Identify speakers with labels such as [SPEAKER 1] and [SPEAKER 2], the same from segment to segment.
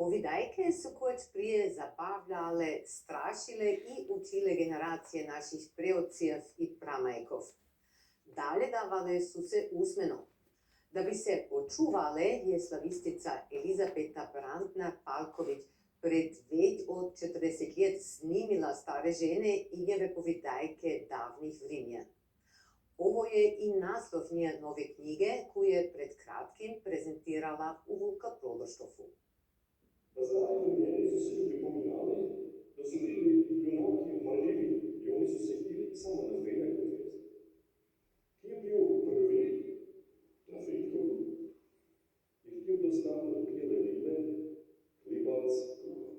[SPEAKER 1] Повидајке се којаш прие забавлjalе, страшиле и училе генерација наших преоцев и прамајков. Дале давале су се усмено. Да би се очувале, е славистица Елизабета Брантнер-Палковиќ пред веќе од 40 лет снимила Старе жене и ниве повидајке давних времиња. Ово е и наслов ние нови книге, која пред кратким презентирала у Вулка Продоштофу.
[SPEAKER 2] За ранни време се луѓе поминали да се били јунаки марливи и они се hteli само на две звезди. Кој бил први на Фејто и htio да стане беле лиле, хлебац, куха.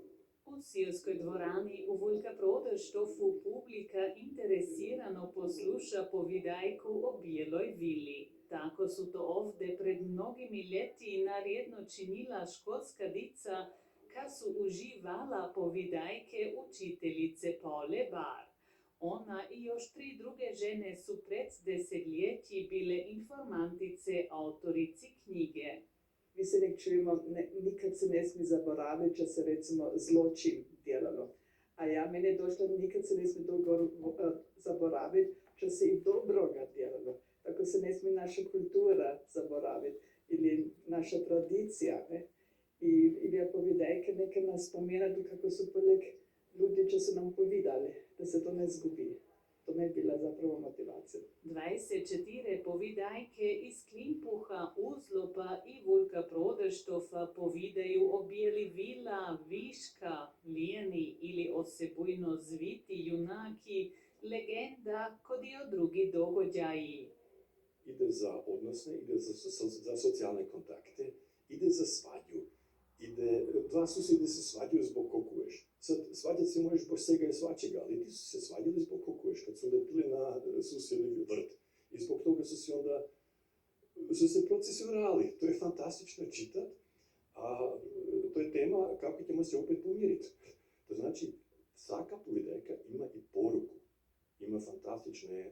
[SPEAKER 3] У сиоској дворани у Вулка Продоштофу публика интересирано послуша повидајку о Биелој вили. Тако су то овде пред многими лети наредно чинила школска дица, ка су уживала повидајке учителице Поле Бар. Она и још 3 друге жене су пред 10 лети биле информантице, autorici книге.
[SPEAKER 4] Mi se nek čujemo, nikad se ne smije zaboraviti, če se recimo zločin djelalo. A ja, meni je došlo, nikad se ne smije zaboraviti, če se i dobroga djelalo. Tako se ne smije naša kultura zaboraviti ili naša tradicija. Ne? I ja povidajke neka nas spomenati kako su poleg ljudi, če su nam povidali, da se to ne zgubi. To mi je bila zapravo motivacija.
[SPEAKER 3] 24 повидајке из Климпуха, Узлоба и Вулка Продоштофа повидају о Биели вила, Вишка, Лијани или осебујно звити јунаки, легенда коди о други догаѓаji.
[SPEAKER 2] Ide za odnose, ide za socijalne kontakte, ide za svađu. Dva susjede se svađaju zbog kokuješ. Sad, svađat se možeš zbog svega i svačega, ali ti su se svađali zbog kokuješ, kad su letili na susjedni vrt. I zbog toga su se procesuirali. To je fantastično čitat, a to je tema kako ćemo se opet pomiriti. To znači, svaka povjedajka ima i poruku. Ima fantastične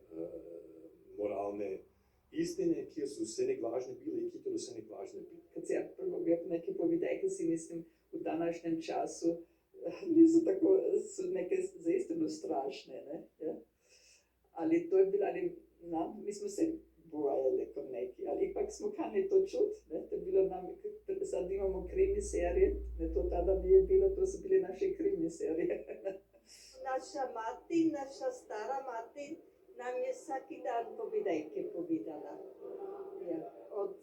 [SPEAKER 2] moralne istine, ki su se nek važne bile i ki se nek važne bile.
[SPEAKER 4] Kad se ja prvo gledam neke povidajke, si mislim u današnjem času nisu tako, su neke zaistinu strašne, ne? Ja? Ali to je bilo, mi smo se bojali kod neki, ali ipak smo kani to čut, ne? To je bilo nam, sad imamo krimi serije, ne, to tada nije bilo, to su bili naše krimi serije.
[SPEAKER 5] Naša stara mati nam je svaki dan povidajke povidala. Ja, od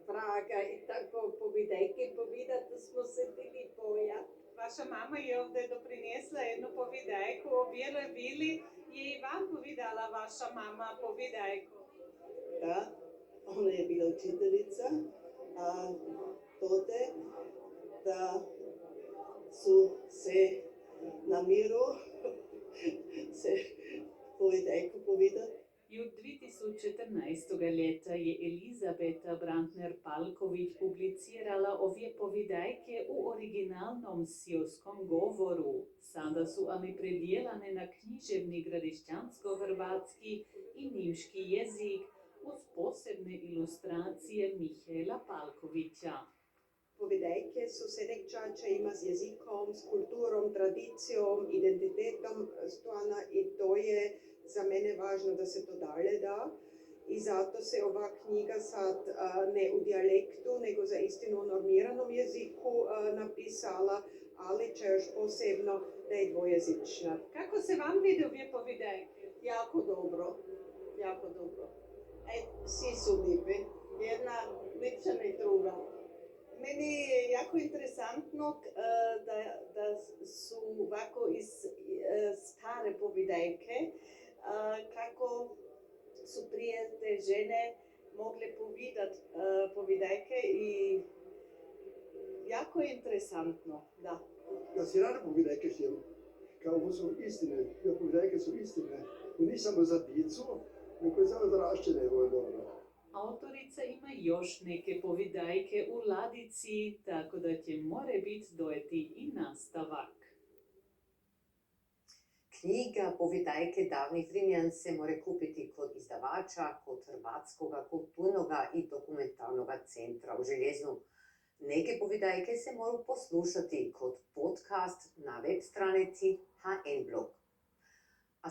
[SPEAKER 5] vraga i tako povidajke povedati, da smo se bili boja.
[SPEAKER 6] Vaša mama je ovde doprinesla jednu povidajku o Bijeloj vili. Je i vam povedala vaša mama povidajku?
[SPEAKER 5] Da, ona je bila učiteljica, a tode da su se na miru se povidajku povedali.
[SPEAKER 3] Ju 2014. leta je Elizabeta Brantner-Palković publicirala ovje povidajke u originalnom sioskom govoru. Sada su ali predijelane na književni gradišćansko-hrvatski i nimški jezik uz posebne ilustracije Mihaela Palkovića.
[SPEAKER 5] Povidajke su se nekčača ima s jezikom, s kulturom, tradicijom, identitetom stvarno i to je za mene važno da se to dalje da. I zato se ova knjiga sad ne u dijalektu, nego za istinu u normiranom jeziku napisala, ali će još posebno da je dvojezična.
[SPEAKER 6] Kako se vam vide ovje povidajke?
[SPEAKER 5] Jako dobro, jako dobro. Svi su lijepi, jedna lepša nego druga. Meni je jako interesantno da su ovako iz stare povidajke, kako su prije te žene mogle povidati povidajke i jako je interesantno, da.
[SPEAKER 7] Ja si rada povidajke šel, kao ovo su istine, ja povidajke su istine. Ni samo za djecu, nego i za odrašćene, ovo je dobro.
[SPEAKER 3] Autorica ima još neke povidajke u ladici, tako da će more biti dojeti i nastavak.
[SPEAKER 1] Knjiga Povidajke davnih Rimljan se more kupiti kod izdavača, kod Hrvatskoga kulturnoga i dokumentarnoga centra u Željeznu. Неке повидајке се можу послушати код подкаст на веб страници HN Blog.